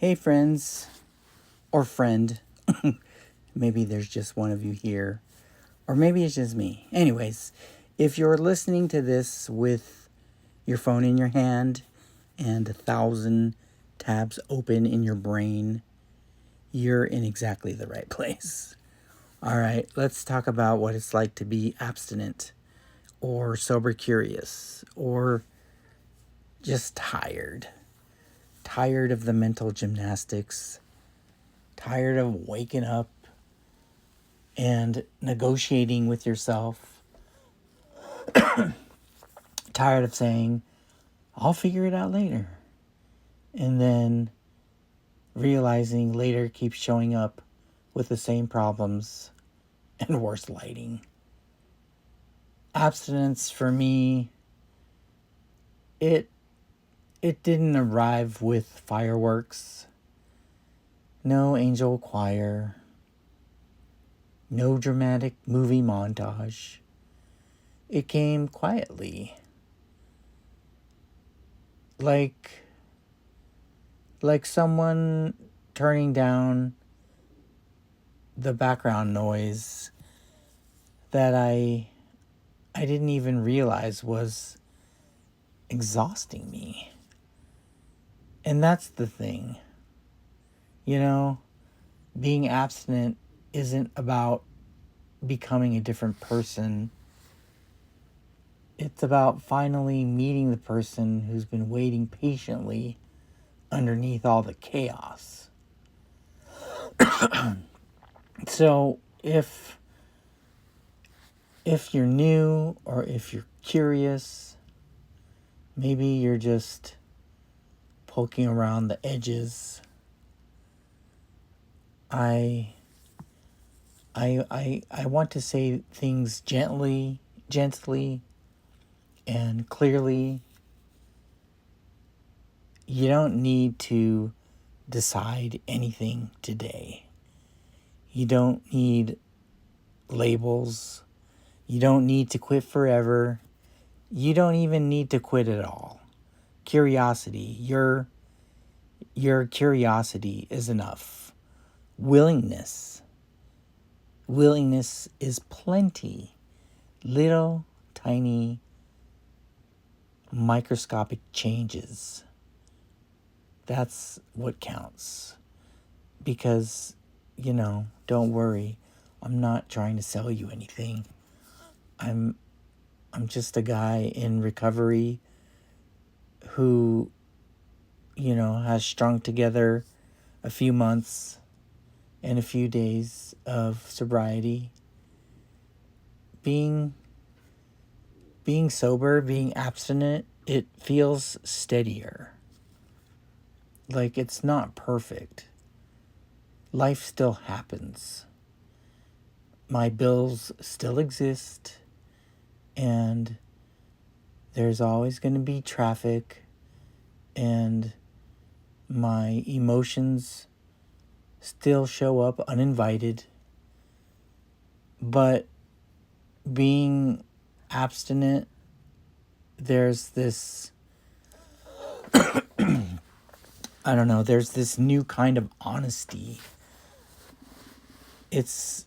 Hey, friends, or friend. Maybe there's just one of you here, or maybe it's just me. Anyways, if you're listening to this with your phone in your hand and 1,000 tabs open in your brain, you're in exactly the right place. All right, let's talk about what it's like to be abstinent, or sober curious, or just tired. Tired of the mental gymnastics, tired of waking up and negotiating with yourself, tired of saying, I'll figure it out later, and then realizing later keeps showing up with the same problems and worse lighting. Abstinence for me, it didn't arrive with fireworks, no angel choir, no dramatic movie montage. It came quietly, like someone turning down the background noise that I didn't even realize was exhausting me. And that's the thing. Being abstinent isn't about becoming a different person. It's about finally meeting the person who's been waiting patiently underneath all the chaos. So if you're new or if you're curious, maybe you're just poking around the edges, I want to say things gently and clearly. You don't need to decide anything today. You don't need labels. You don't need to quit forever. You don't even need to quit at all. Curiosity, your curiosity is enough. Willingness is plenty. Little, tiny, microscopic changes. That's what counts. Because, don't worry. I'm not trying to sell you anything. I'm just a guy in recovery who, has strung together a few months and a few days of sobriety. Being sober, being abstinent, it feels steadier. Like, it's not perfect. Life still happens. My bills still exist. And there's always going to be traffic. And my emotions still show up uninvited. But being abstinent, there's this there's this new kind of honesty. It's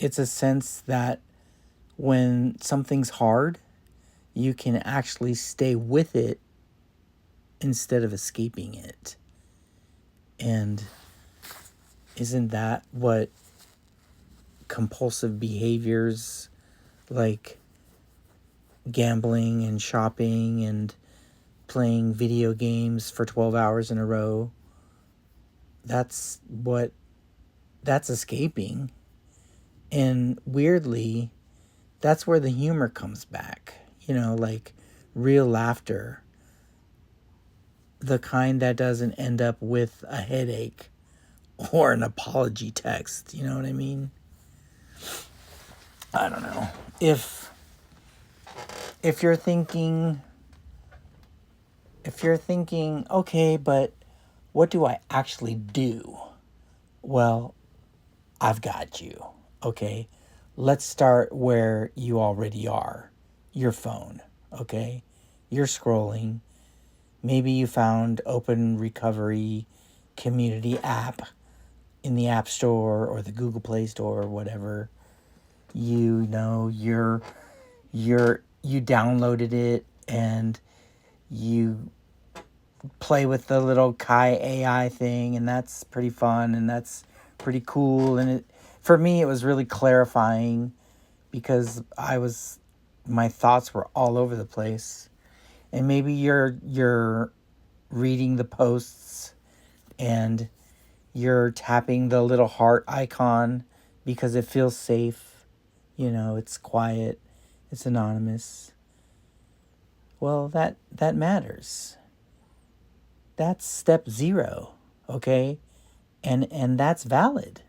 a sense that when something's hard, you can actually stay with it instead of escaping it. And isn't that what compulsive behaviors like gambling and shopping and playing video games for 12 hours in a row, that's escaping. And weirdly, that's where the humor comes back. Like real laughter. The kind that doesn't end up with a headache or an apology text. You know what I mean? I don't know. If you're thinking, okay, but what do I actually do? Well, I've got you. Okay? Let's start where you already are. Your phone. Okay? You're scrolling. Maybe you found open recovery community app in the App Store or the Google Play Store or whatever. You know, you downloaded it and you play with the little Kai AI thing, and that's pretty fun and that's pretty cool. And for me, it was really clarifying because my thoughts were all over the place. And maybe you're reading the posts and you're tapping the little heart icon because it feels safe. You know, it's quiet, it's anonymous. Well, that matters. That's step 0, okay? And that's valid.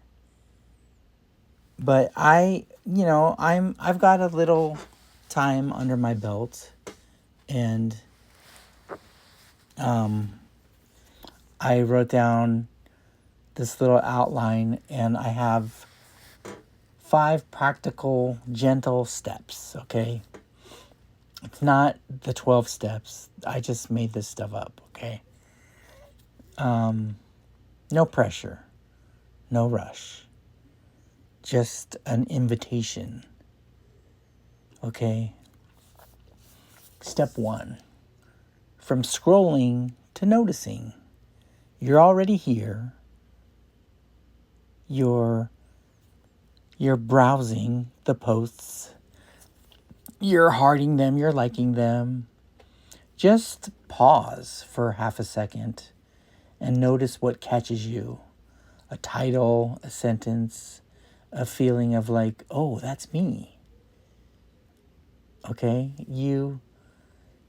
But I've got a little time under my belt, and I wrote down this little outline, and I have 5 practical, gentle steps, okay? It's not the 12 steps. I just made this stuff up, okay? No pressure, no rush, just an invitation, okay? Step 1, from scrolling to noticing. You're already here. You're browsing the posts. You're hearting them, you're liking them. Just pause for half a second and notice what catches you. A title, a sentence, a feeling of like, oh, that's me. Okay? You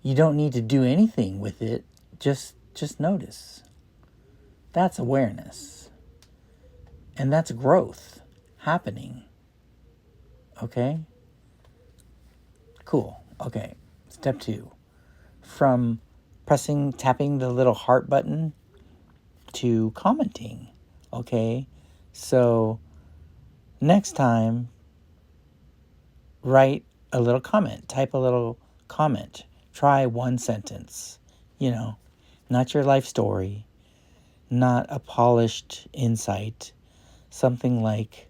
don't need to do anything with it. Just notice. That's awareness. And that's growth happening. Okay? Cool. Okay. Step 2. From tapping the little heart button to commenting. Okay? So next time, write a little comment. Type a little comment. Try one sentence. Not your life story. Not a polished insight. Something like,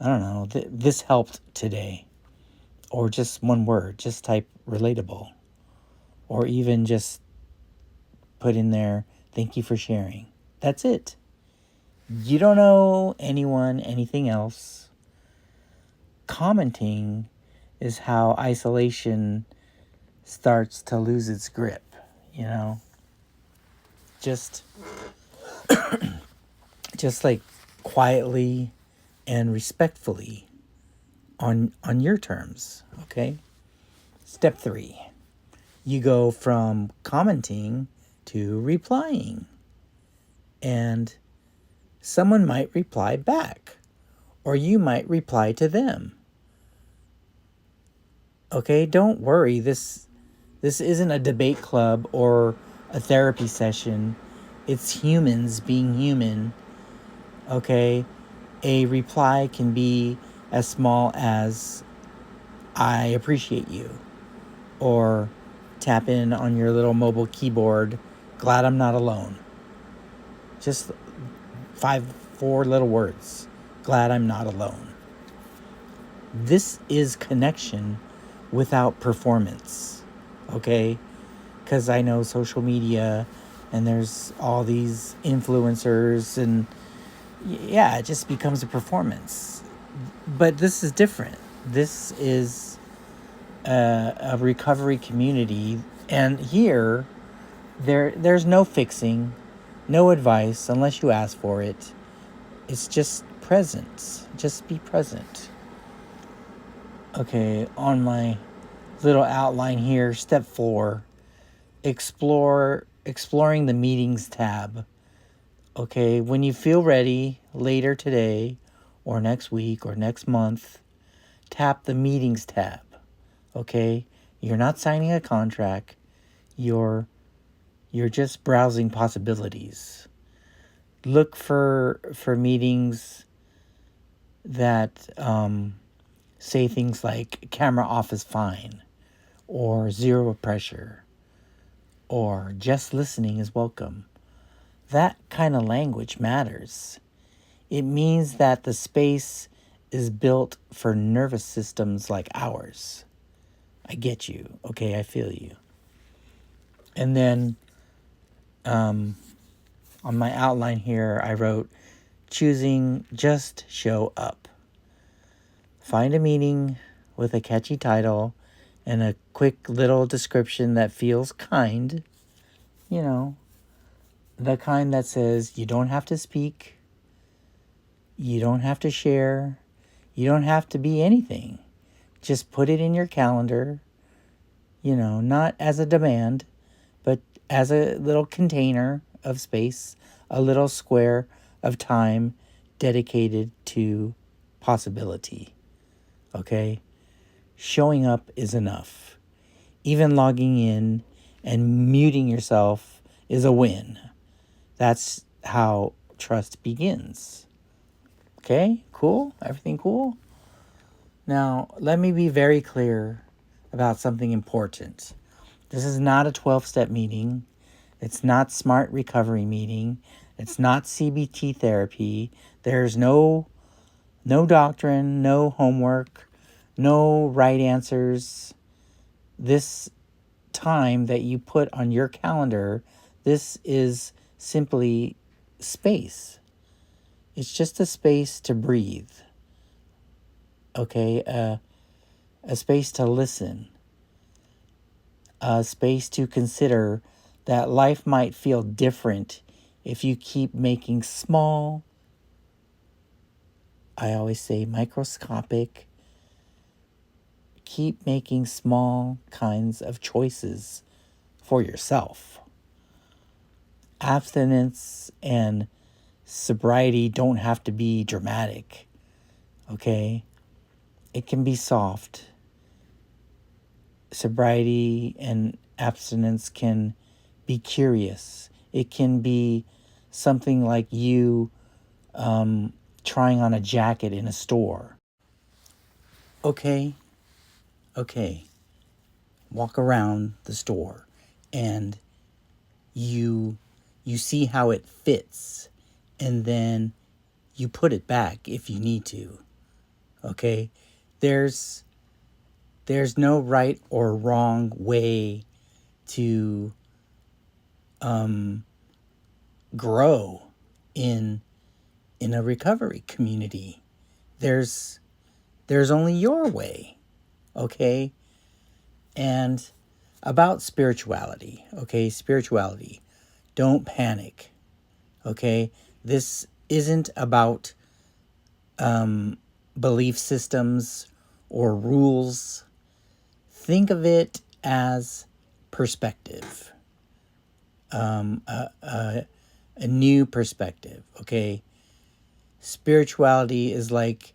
I don't know, this helped today. Or just one word. Just type relatable. Or even just put in there, thank you for sharing. That's it. You don't know anyone, anything else. Commenting is how isolation starts to lose its grip, Just like quietly and respectfully on your terms, okay? Step 3. You go from commenting to replying. And someone might reply back, or you might reply to them. Okay, don't worry. This isn't a debate club or a therapy session. It's humans being human. Okay, a reply can be as small as, I appreciate you, or tap in on your little mobile keyboard, glad I'm not alone. Just 4 little words. Glad I'm not alone. This is connection without performance. Okay? Because I know social media and there's all these influencers and it just becomes a performance. But this is different. This is a recovery community, and here there's no fixing, no advice unless you ask for it. It's just presence. Just be present. Okay, on my little outline here, step 4, exploring the meetings tab. Okay, when you feel ready later today or next week or next month, tap the meetings tab. Okay, you're not signing a contract. You're just browsing possibilities. Look for meetings that say things like camera off is fine, or zero pressure, or just listening is welcome. that kind of language matters. It means that the space is built for nervous systems like ours. I get you. Okay, I feel you. And then on my outline here, I wrote, choosing just show up. Find a meeting with a catchy title and a quick little description that feels kind. You know, the kind that says you don't have to speak, you don't have to share, you don't have to be anything. Just put it in your calendar, not as a demand, but as a little container of space, a little square of time dedicated to possibility. Okay? Showing up is enough. Even logging in and muting yourself is a win. That's how trust begins. Okay? Cool? Everything cool? Now, let me be very clear about something important. This is not a 12-step meeting. It's not smart recovery meeting. It's not CBT therapy. There's no doctrine, no homework, no right answers. This time that you put on your calendar, this is simply space. It's just a space to breathe. Okay, a space to listen. A space to consider that life might feel different if you keep making small, I always say microscopic, keep making small kinds of choices for yourself. Abstinence and sobriety don't have to be dramatic, okay? It can be soft. Sobriety and abstinence can be curious. It can be something like you trying on a jacket in a store. Okay. Walk around the store and you see how it fits, and then you put it back if you need to. Okay? There's no right or wrong way to grow in a recovery community. There's only your way, okay? And about spirituality, okay? Spirituality. Don't panic, okay? This isn't about belief systems or rules. Think of it as perspective. A new perspective, okay? Spirituality is like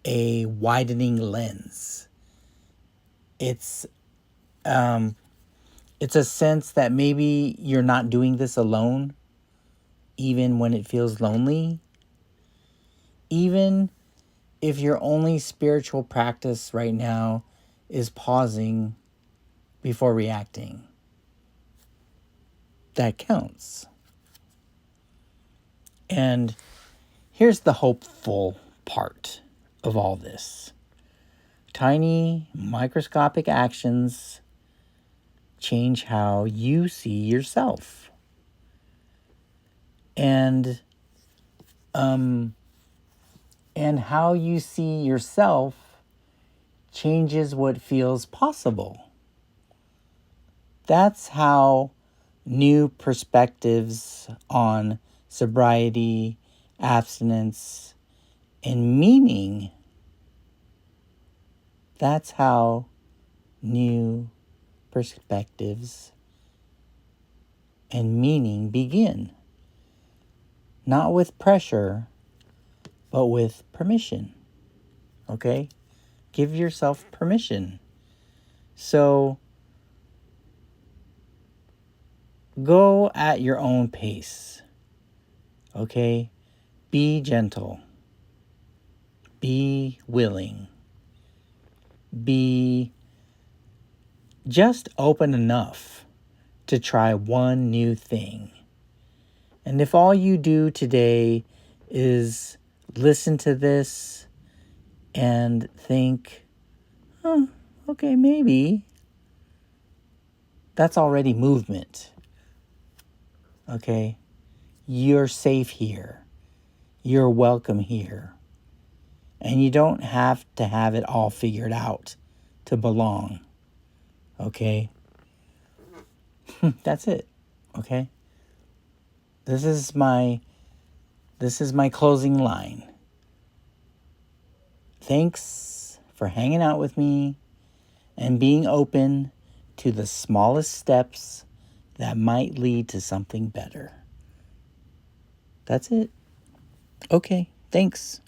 a widening lens. It's a sense that maybe you're not doing this alone, even when it feels lonely. Even if your only spiritual practice right now is pausing before reacting. That counts. And here's the hopeful part of all this. Tiny, microscopic actions change how you see yourself. And how you see yourself changes what feels possible. That's how new perspectives on sobriety, abstinence, and meaning, that's how new perspectives and meaning begin. Not with pressure, but with permission. Okay? Give yourself permission. So, go at your own pace. Okay? Be gentle. Be willing. Be just open enough to try one new thing. And if all you do today is listen to this and think, oh, okay, maybe, that's already movement. Okay? You're safe here. You're welcome here. And you don't have to have it all figured out to belong. Okay? That's it. Okay? This is my closing line. Thanks for hanging out with me and being open to the smallest steps that might lead to something better. That's it. Okay, thanks.